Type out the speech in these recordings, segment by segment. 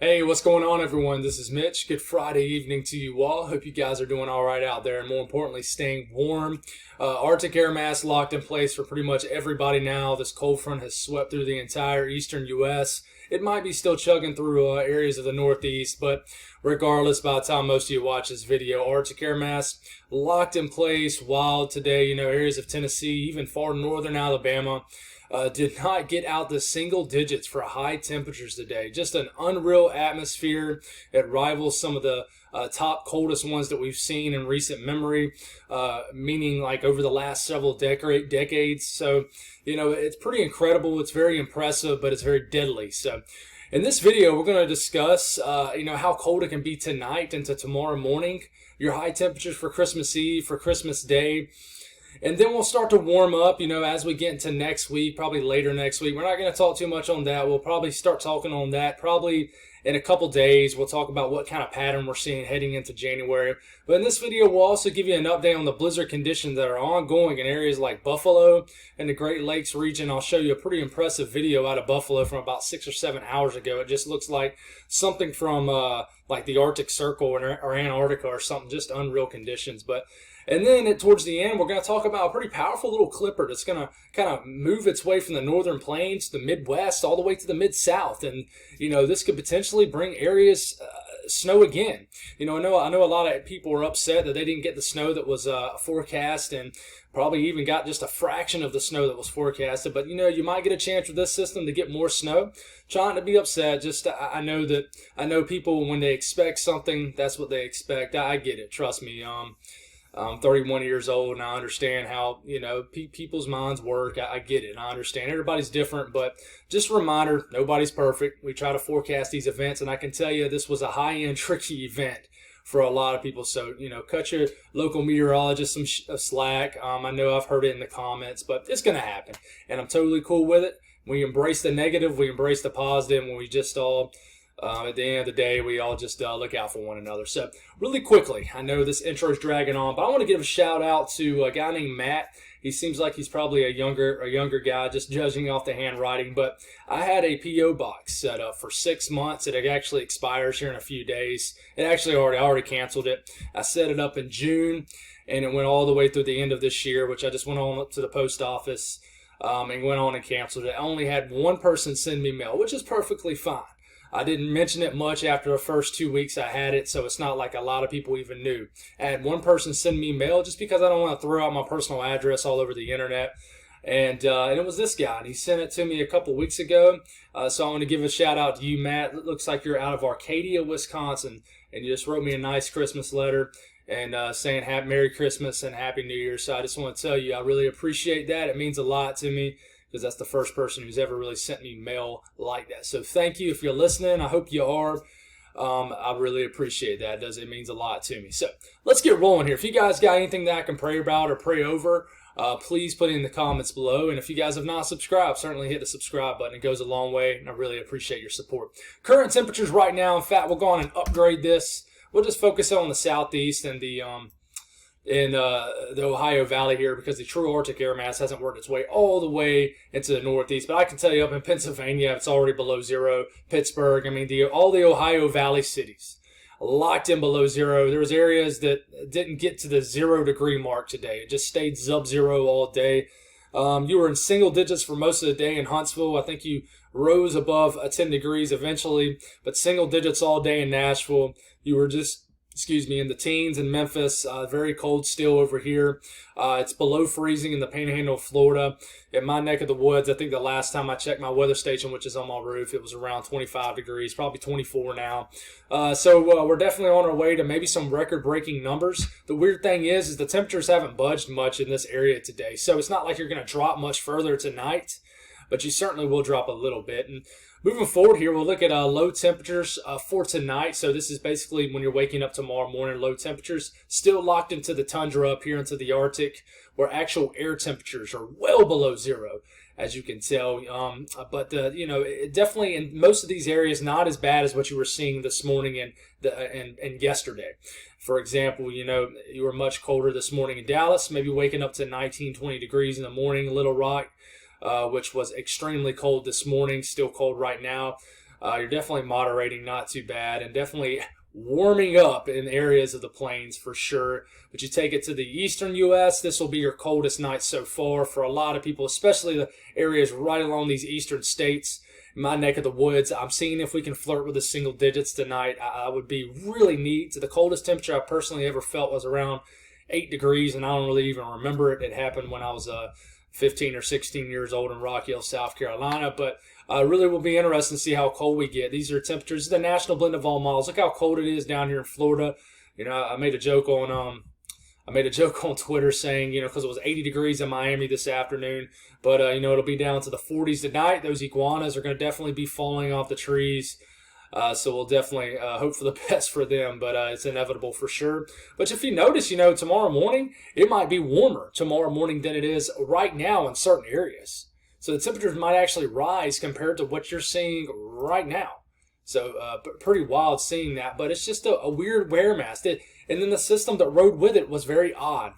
Hey, what's going on, everyone? This is Mitch. Good Friday evening to you all. Hope you guys are doing all right out there, and more importantly, staying warm. Arctic air mass locked in place for pretty much everybody now. This cold front has swept through the entire eastern U.S. It might be still chugging through areas of the Northeast, but regardless, by the time most of you watch this video, Arctic air mass locked in place. Wild today, areas of Tennessee, even far northern Alabama. Did not get out the single digits for high temperatures today. Just an unreal atmosphere. It rivals some of the top coldest ones that we've seen in recent memory, meaning like over the last several decades. So, it's pretty incredible. It's very impressive, but it's very deadly. So, in this video, we're going to discuss, how cold it can be tonight into tomorrow morning, your high temperatures for Christmas Eve, for Christmas Day. And then we'll start to warm up, as we get into next week, probably later next week. We're not going to talk too much on that. We'll probably start talking on that probably in a couple days. We'll talk about what kind of pattern we're seeing heading into January. But in this video, we'll also give you an update on the blizzard conditions that are ongoing in areas like Buffalo and the Great Lakes region. I'll show you a pretty impressive video out of Buffalo from about 6 or 7 hours ago. It just looks like something from like the Arctic Circle or Antarctica or something, just unreal conditions. And then towards the end, we're going to talk about a pretty powerful little clipper that's going to kind of move its way from the northern plains to the Midwest all the way to the Mid-South. And, this could potentially bring areas snow again. I know a lot of people were upset that they didn't get the snow that was forecast, and probably even got just a fraction of the snow that was forecasted. But, you might get a chance with this system to get more snow. Trying to be upset. Just I know people, when they expect something, that's what they expect. I get it. Trust me. I'm 31 years old, and I understand how, people's minds work. I get it. I understand. Everybody's different, but just a reminder, nobody's perfect. We try to forecast these events, and I can tell you this was a high-end, tricky event for a lot of people. So, cut your local meteorologist some slack. I know I've heard it in the comments, but it's going to happen, and I'm totally cool with it. We embrace the negative, we embrace the positive, and we just all... at the end of the day, we all just look out for one another. So, really quickly, I know this intro is dragging on, but I want to give a shout out to a guy named Matt. He seems like he's probably a younger guy, just judging off the handwriting. But I had a PO box set up for 6 months. It actually expires here in a few days. It actually I already canceled it. I set it up in June, and it went all the way through the end of this year, which I just went on up to the post office and went on and canceled it. I only had one person send me mail, which is perfectly fine. I didn't mention it much after the first 2 weeks I had it, so it's not like a lot of people even knew. I had one person send me mail just because I don't want to throw out my personal address all over the internet. And it was this guy, and he sent it to me a couple weeks ago. So I want to give a shout out to you, Matt. It looks like you're out of Arcadia, Wisconsin, and you just wrote me a nice Christmas letter and saying Merry Christmas and Happy New Year. So I just want to tell you I really appreciate that. It means a lot to me, because that's the first person who's ever really sent me mail like that. So thank you if you're listening. I hope you are. I really appreciate that. It means a lot to me. So let's get rolling here. If you guys got anything that I can pray about or pray over, please put it in the comments below. And if you guys have not subscribed, certainly hit the subscribe button. It goes a long way, and I really appreciate your support. Current temperatures right now, in fact, we'll go on and upgrade this. We'll just focus on the southeast and the Ohio Valley here, because the true Arctic air mass hasn't worked its way all the way into the Northeast. But I can tell you up in Pennsylvania, it's already below zero. Pittsburgh, all the Ohio Valley cities locked in below zero. There was areas that didn't get to the 0 degree mark today. It just stayed sub-zero all day. You were in single digits for most of the day in Huntsville. I think you rose above 10 degrees eventually, but single digits all day in Nashville. You were just in the teens in Memphis. Very cold still over here. It's below freezing in the Panhandle of Florida. In my neck of the woods, I think the last time I checked my weather station, which is on my roof, it was around 25 degrees, probably 24 now. So we're definitely on our way to maybe some record-breaking numbers. The weird thing is the temperatures haven't budged much in this area today. So it's not like you're going to drop much further tonight, but you certainly will drop a little bit. And moving forward here, we'll look at low temperatures for tonight. So this is basically when you're waking up tomorrow morning. Low temperatures still locked into the tundra up here into the Arctic, where actual air temperatures are well below zero, as you can tell. But definitely in most of these areas, not as bad as what you were seeing this morning and yesterday. For example, you were much colder this morning in Dallas, maybe waking up to 19, 20 degrees in the morning. Little Rock, which was extremely cold this morning, still cold right now. You're definitely moderating, not too bad, and definitely warming up in areas of the plains for sure. But you take it to the eastern U.S., this will be your coldest night so far for a lot of people, especially the areas right along these eastern states. In my neck of the woods, I'm seeing if we can flirt with the single digits tonight. I would be really neat. The coldest temperature I personally ever felt was around 8 degrees, and I don't really even remember it. It happened when I was 15 or 16 years old in Rock Hill, South Carolina. But really will be interesting to see how cold we get. These are temperatures, the national blend of all models. Look how cold it is down here in Florida. You know, I made a joke on Twitter saying, you know, because it was 80 degrees in Miami this afternoon, but you know, it'll be down to the 40s tonight. Those iguanas are going to definitely be falling off the trees. So we'll definitely hope for the best for them, but it's inevitable for sure. But if you notice, you know, tomorrow morning, it might be warmer tomorrow morning than it is right now in certain areas. So the temperatures might actually rise compared to what you're seeing right now. So pretty wild seeing that, but it's just a weird wear mask. And then the system that rode with it was very odd,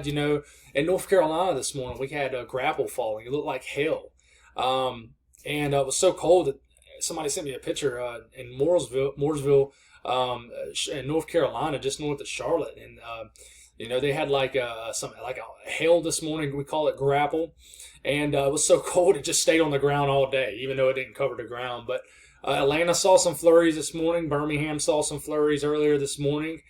you know. In North Carolina this morning, we had grapple falling. It looked like hail. And it was so cold that somebody sent me a picture in Mooresville, in North Carolina, just north of Charlotte. And, you know, they had like a hail this morning. We call it grapple. And it was so cold, it just stayed on the ground all day, even though it didn't cover the ground. But Atlanta saw some flurries this morning. Birmingham saw some flurries earlier this morning.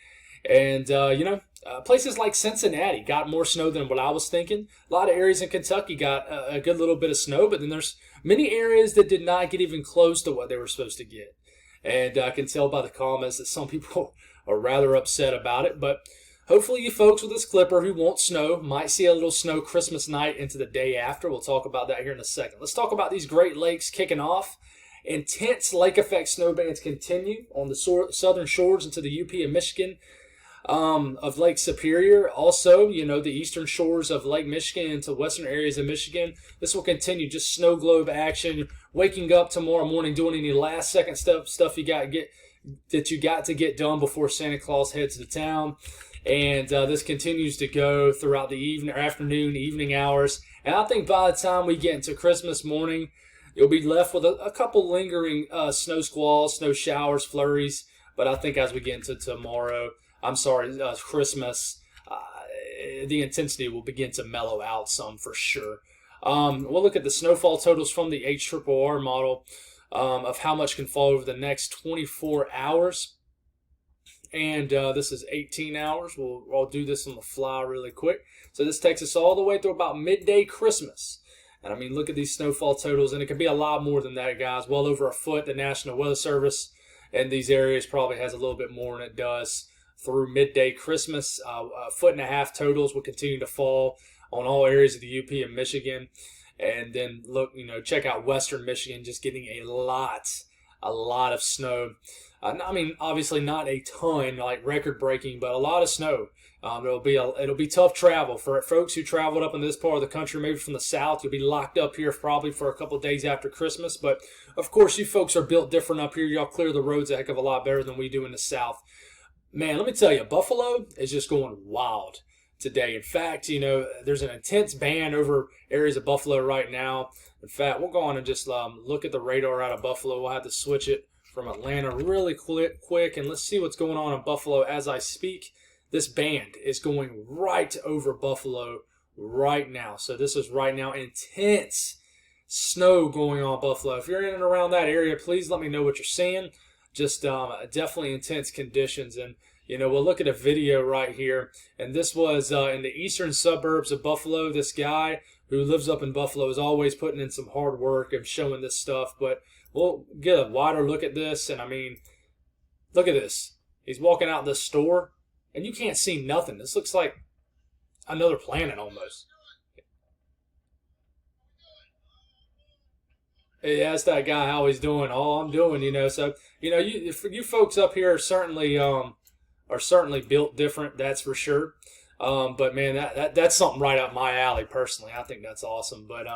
And, you know, places like Cincinnati got more snow than what I was thinking. A lot of areas in Kentucky got a good little bit of snow, but then there's many areas that did not get even close to what they were supposed to get. And I can tell by the comments that some people are rather upset about it. But hopefully you folks with this clipper who want snow might see a little snow Christmas night into the day after. We'll talk about that here in a second. Let's talk about these Great Lakes kicking off. Intense lake effect snow bands continue on the southern shores into the UP and Michigan of Lake Superior. Also, you know, the eastern shores of Lake Michigan into western areas of Michigan. This will continue, just snow globe action. Waking up tomorrow morning, doing any last second stuff you got to get done before Santa Claus heads to town. And this continues to go throughout the evening hours. And I think by the time we get into Christmas morning, you'll be left with a couple lingering snow squalls, snow showers, flurries. But I think as we get into Christmas, the intensity will begin to mellow out some for sure. We'll look at the snowfall totals from the HRRR model of how much can fall over the next 24 hours. And this is 18 hours. I'll do this on the fly really quick. So this takes us all the way through about midday Christmas. And I mean, look at these snowfall totals, and it can be a lot more than that, guys. Well over a foot. The National Weather Service in these areas probably has a little bit more than it does through midday Christmas. 1.5 foot totals will continue to fall on all areas of the UP and Michigan. And then look, you know, check out Western Michigan, just getting a lot of snow. I mean, obviously not a ton, like record breaking, but a lot of snow. It'll be tough travel for folks who traveled up in this part of the country, maybe from the south. You'll be locked up here probably for a couple of days after Christmas. But of course, you folks are built different up here. Y'all clear the roads a heck of a lot better than we do in the south. Man, let me tell you, Buffalo is just going wild today. In fact, you know, there's an intense ban over areas of Buffalo right now. In fact, we'll go on and just look at the radar out of Buffalo. We'll have to switch it from Atlanta really quick, and let's see what's going on in Buffalo as I speak. This band is going right over Buffalo right now. So this is right now intense snow going on Buffalo. If you're in and around that area, please let me know what you're seeing. Just definitely intense conditions. And, you know, we'll look at a video right here. And this was in the eastern suburbs of Buffalo. This guy who lives up in Buffalo is always putting in some hard work of showing this stuff. But we'll get a wider look at this. And, I mean, look at this. He's walking out this store, and you can't see nothing. This looks like another planet almost. He asked that guy how he's doing. Oh, I'm doing, you know. So, you know, you folks up here are certainly built different. That's for sure. But man, that's something right up my alley personally. I think that's awesome. But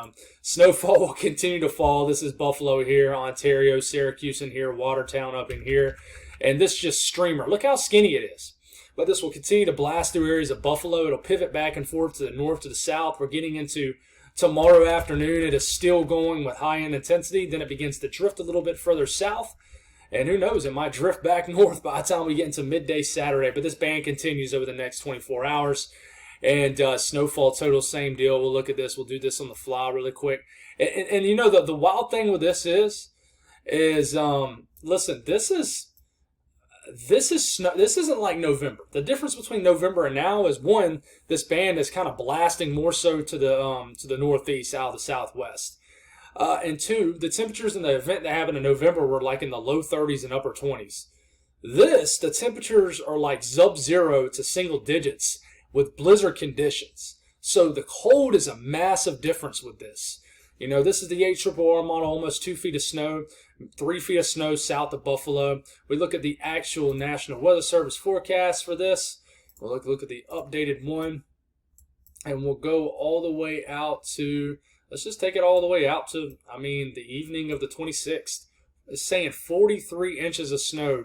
snowfall will continue to fall. This is Buffalo here, Ontario, Syracuse in here, Watertown up in here, and this just streamer. Look how skinny it is. But this will continue to blast through areas of Buffalo. It'll pivot back and forth to the north, to the south. We're getting into Tomorrow afternoon, it is still going with high-end intensity. Then it begins to drift a little bit further south. And who knows, it might drift back north by the time we get into midday Saturday. But this band continues over the next 24 hours. And snowfall total, same deal. We'll look at this. We'll do this on the fly really quick. And you know, the wild thing with this is listen, this is snow. This isn't like November. The difference between November and now is, one, this band is kind of blasting more so to the northeast, out of the southwest. And two, the temperatures in the event that happened in November were like in the low 30s and upper 20s. The temperatures are like sub-zero to single digits with blizzard conditions. So the cold is a massive difference with this. You know, this is the HRRR model, almost 2 feet of snow, 3 feet of snow south of Buffalo. We look at the actual National Weather Service forecast for this. We'll look at the updated one. And we'll go all the way out to, let's just take it all the way out to, the evening of the 26th. It's saying 43 inches of snow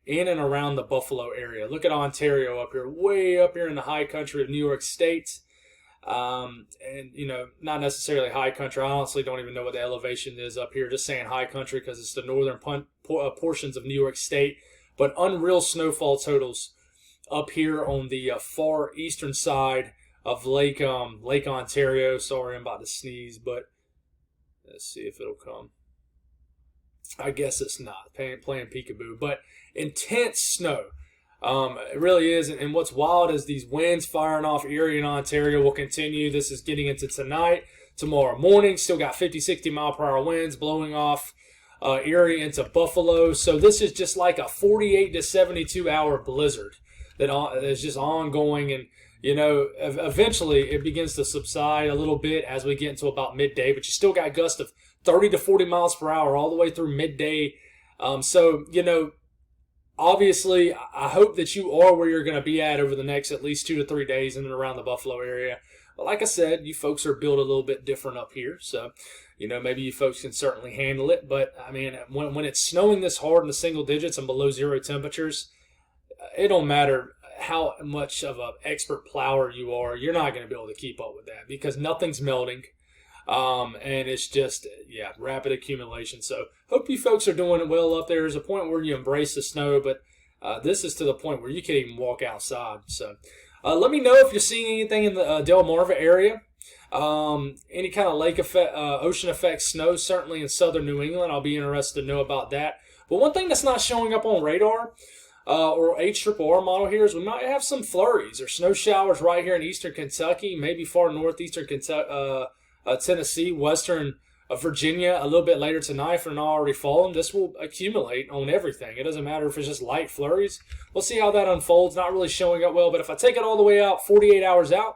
in and around the Buffalo area. Look at Ontario up here, way up here in the high country of New York State. And, you know, not necessarily high country. I honestly don't even know what the elevation is up here. Just saying high country because it's the northern portions of New York State. But unreal snowfall totals up here on the far eastern side of Lake Ontario. Sorry, I'm about to sneeze, but let's see if it'll come. I guess it's not. Playing peekaboo. But intense snow. It really is, and what's wild is these winds firing off Erie and Ontario will continue. This is getting into tonight, tomorrow morning. Still got 50, 60 mile per hour winds blowing off Erie into Buffalo. So this is just like a 48 to 72 hour blizzard that is just ongoing. And, you know, eventually it begins to subside a little bit as we get into about midday. But you still got gusts of 30 to 40 miles per hour all the way through midday. So, you know, obviously, I hope that you are where you're going to be at over the next at least 2 to 3 days in and around the Buffalo area. But like I said, you folks are built a little bit different up here. So, you know, maybe you folks can certainly handle it. But, I mean, when it's snowing this hard in the single digits and below zero temperatures, it don't matter how much of an expert plower you are. You're not going to be able to keep up with that because nothing's melting. And it's just, rapid accumulation. So hope you folks are doing well up there. There's a point where you embrace the snow, but this is to the point where you can't even walk outside. So let me know if you're seeing anything in the Delmarva area. Any kind of lake effect, ocean effect snow, certainly in southern New England. I'll be interested to know about that. But one thing that's not showing up on radar or HRRR model here is we might have some flurries or snow showers right here in eastern Kentucky, maybe far northeastern Kentucky. Tennessee, western Virginia a little bit later tonight if they're not already fallen. This will accumulate on everything. It doesn't matter if it's just light flurries. We'll see how that unfolds. Not really showing up well, but if I take it all the way out, 48 hours out,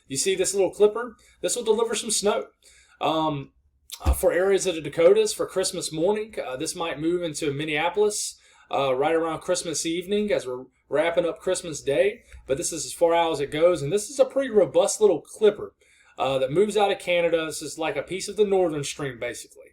you see this little clipper? This will deliver some snow. For areas of the Dakotas for Christmas morning, this might move into Minneapolis right around Christmas evening as we're wrapping up Christmas Day. But this is as far out as it goes, and this is a pretty robust little clipper. That moves out of Canada. This is like a piece of the northern stream, basically.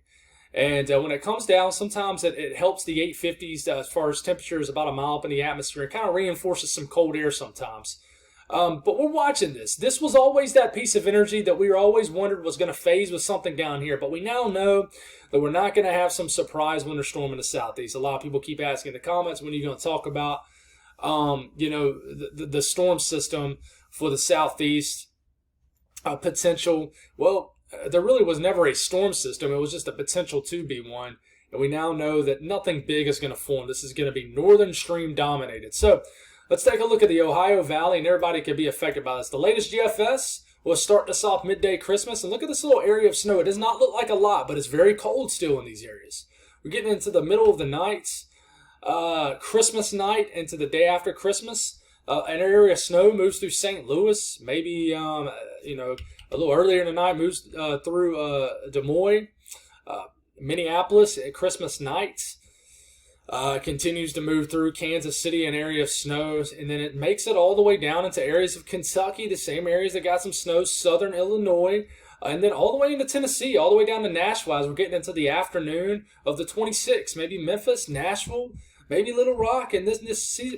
And when it comes down, sometimes it helps the 850s as far as temperatures about a mile up in the atmosphere. It kind of reinforces some cold air sometimes. But we're watching this. This was always that piece of energy that we were always wondered was going to phase with something down here. But we now know that we're not going to have some surprise winter storm in the southeast. A lot of people keep asking in the comments, when are you going to talk about, the storm system for the southeast? Potential, there really was never a storm system. It was just a potential to be one. And we now know that nothing big is going to form. This is going to be northern stream dominated. So let's take a look at the Ohio Valley, and everybody could be affected by this. The latest GFS will start us off midday Christmas. And look at this little area of snow. It does not look like a lot, but it's very cold still in these areas. We're getting into the middle of the night, Christmas night into the day after Christmas. An area of snow moves through St. Louis, maybe, a little earlier in the night, moves through Des Moines, Minneapolis at Christmas night, continues to move through Kansas City, an area of snow, and then it makes it all the way down into areas of Kentucky, the same areas that got some snow, southern Illinois, and then all the way into Tennessee, all the way down to Nashville as we're getting into the afternoon of the 26th, maybe Memphis, Nashville, maybe Little Rock, and this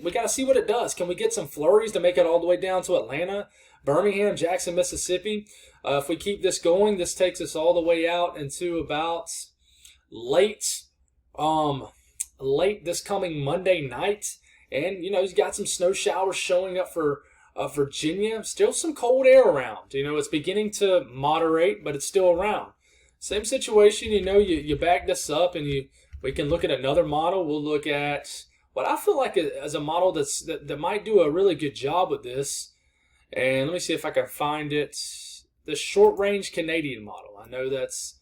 we got to see what it does. Can we get some flurries to make it all the way down to Atlanta Birmingham, Jackson, Mississippi. If we keep this going, this takes us all the way out into about late, late this coming Monday night. And, he's got some snow showers showing up for Virginia. Still some cold air around. It's beginning to moderate, but it's still around. Same situation, you back this up and we can look at another model. We'll look at what I feel like as a model that might do a really good job with this. And let me see if I can find it. The short range Canadian model. I know that's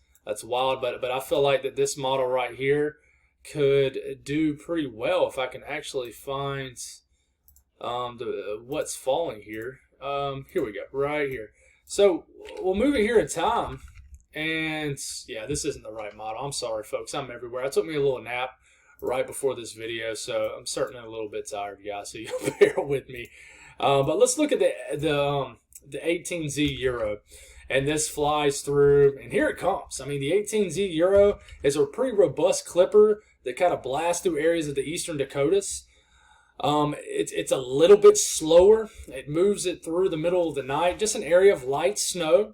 wild, but I feel like that this model right here could do pretty well if I can actually find what's falling here. Here we go, right here. So we'll move it here in time. And yeah, this isn't the right model. I'm sorry, folks. I'm everywhere. I took me a little nap right before this video, so I'm certainly a little bit tired, guys. So you'll bear with me. But let's look at the 18Z Euro, and this flies through, and here it comes. I mean, the 18Z Euro is a pretty robust clipper that kind of blasts through areas of the eastern Dakotas. It's a little bit slower. It moves it through the middle of the night, just an area of light snow.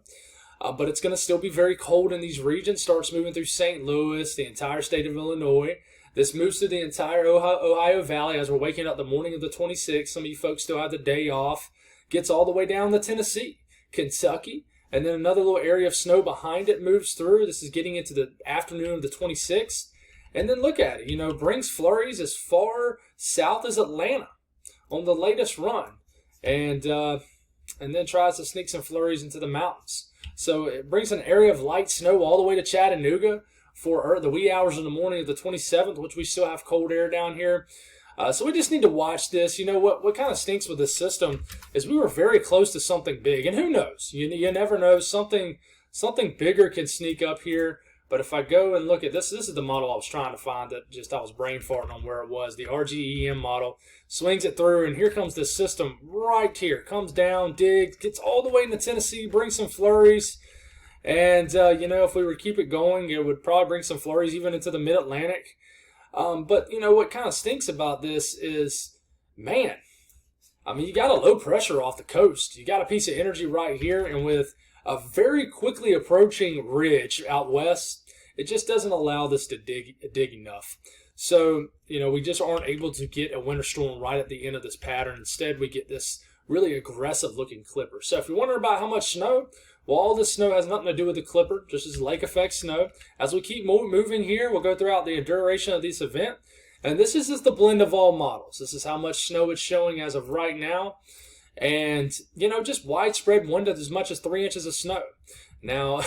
But it's going to still be very cold in these regions. Starts moving through St. Louis, the entire state of Illinois. This moves through the entire Ohio Valley as we're waking up the morning of the 26th. Some of you folks still have the day off. Gets all the way down to Tennessee, Kentucky, and then another little area of snow behind it moves through. This is getting into the afternoon of the 26th. And then look at it, brings flurries as far south as Atlanta on the latest run. And then tries to sneak some flurries into the mountains. So it brings an area of light snow all the way to Chattanooga for the wee hours of the morning of the 27th, which we still have cold air down here. So we just need to watch this. What kind of stinks with this system is we were very close to something big. And who knows? You never know. Something bigger can sneak up here. But if I go and look at this is the model I was trying to find that I was brain farting on where it was. The RGEM model swings it through, and here comes this system right here. Comes down, digs, gets all the way into Tennessee, brings some flurries. And, if we were to keep it going, it would probably bring some flurries even into the mid-Atlantic. But, what kind of stinks about this is, man, I mean, you got a low pressure off the coast. You got a piece of energy right here, and with a very quickly approaching ridge out west, it just doesn't allow this to dig enough. So, we just aren't able to get a winter storm right at the end of this pattern. Instead, we get this really aggressive-looking clipper. So if you're wondering about how much snow, well, all this snow has nothing to do with the clipper, just as lake effect snow. As we keep moving here, we'll go throughout the duration of this event. And this is just the blend of all models. This is how much snow it's showing as of right now. And, just widespread 1 to as much as 3 inches of snow. Now,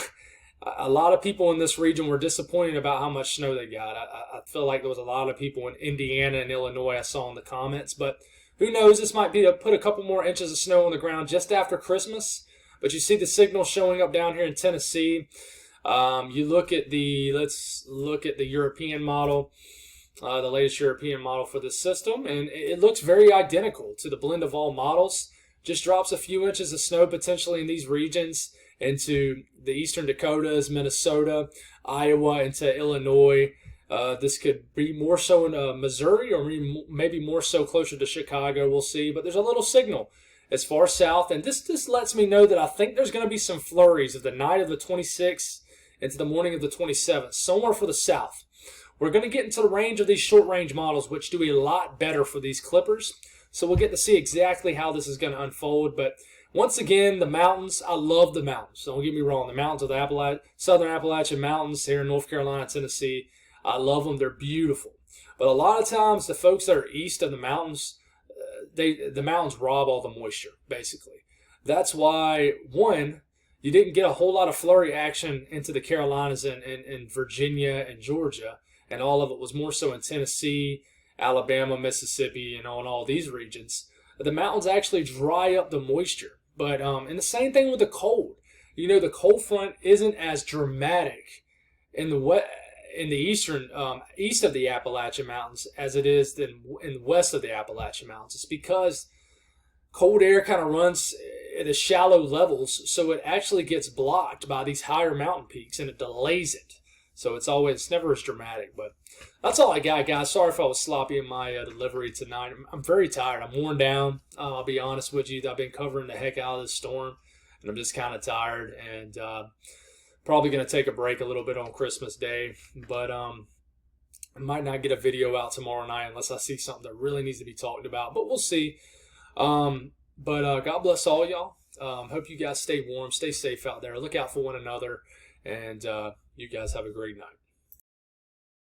a lot of people in this region were disappointed about how much snow they got. I feel like there was a lot of people in Indiana and Illinois I saw in the comments. But who knows, this might be to put a couple more inches of snow on the ground just after Christmas. But you see the signal showing up down here in Tennessee. Let's look at the European model, the latest European model for this system. And it looks very identical to the blend of all models. Just drops a few inches of snow potentially in these regions into the eastern Dakotas, Minnesota, Iowa, into Illinois. This could be more so in Missouri or maybe more so closer to Chicago. We'll see. But there's a little signal as far south. And this lets me know that I think there's going to be some flurries of the night of the 26th into the morning of the 27th, somewhere for the south. We're going to get into the range of these short-range models, which do a lot better for these clippers. So we'll get to see exactly how this is going to unfold. But once again, the mountains, I love the mountains. Don't get me wrong. The mountains of the Southern Appalachian Mountains here in North Carolina, Tennessee, I love them. They're beautiful. But a lot of times, the folks that are east of the mountains, the mountains rob all the moisture, basically. That's why, one, you didn't get a whole lot of flurry action into the Carolinas and Virginia and Georgia, and all of it was more so in Tennessee, Alabama, Mississippi, and all these regions. The mountains actually dry up the moisture. But and the same thing with the cold. The cold front isn't as dramatic in the eastern east of the Appalachian Mountains as it is in the west of the Appalachian Mountains. It's because cold air kind of runs at a shallow levels, so it actually gets blocked by these higher mountain peaks and it delays it. So it's never as dramatic. But that's all I got, guys. Sorry if I was sloppy in my delivery tonight. I'm very tired. I'm worn down. I'll be honest with you. I've been covering the heck out of this storm, and I'm just kind of tired. And probably going to take a break a little bit on Christmas Day. But I might not get a video out tomorrow night unless I see something that really needs to be talked about. But we'll see. But God bless all y'all. Hope you guys stay warm, stay safe out there. Look out for one another. And you guys have a great night.